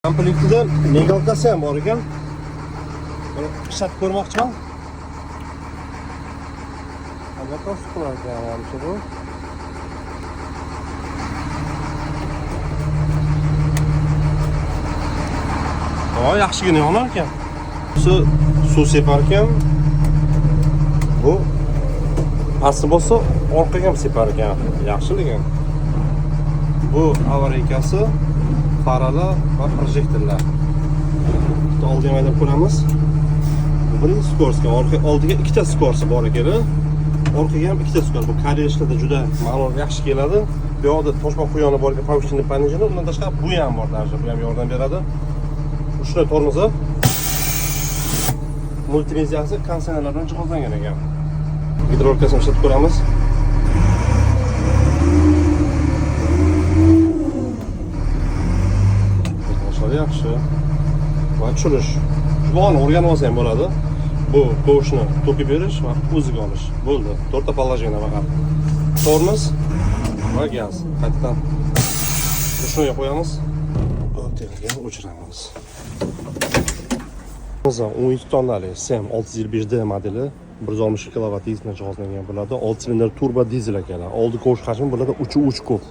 Komplektida migalkasi ham bor ekan. Ishlatib ko'rmoqchiman. Albatta suqlar ekan bu. Yaxshigina yonar ekan. Suv separ ekan. Bu pastni bo'lsa orqaga ham separ ekan. Yaxshiligin. Bu avareykasi, faralar va projektorlar. Oldiga haydab ko'ramiz. Birinchi skorska, oldiga ikkita skorsi bor ekan. Orqaga ham ikkita skor. Bu korejlarda juda ma'lum yaxshi keladi. Bu yoqda toshma quyoni bor ekan, повышенный пониженный. Undan tashqari bu ham bor, даже bu ham yordam beradi. Shuni tormozi multimediyasi kondisionerlar bilan jihozlangan ekan. Gidrolkasini ishlatib ko'ramiz. Yaxshi. Va tushirish. Juvon o'rganib olsa ham bo'ladi. Bu tovushni to'kib berish va o'ziga olish. Bo'ldi. To'rtta положение faqat. Tormoz va gaz. Qaytadan shunga qo'yamiz. O'tirgan o'chiramiz. O'zi 12 tonnali SEM 625D modeli 160 kW dizel jihozlangan bo'ladi. 6 silindr turbo dizel ekan. Oldi qo'sh hajmi bo'ladi 3.3 kub.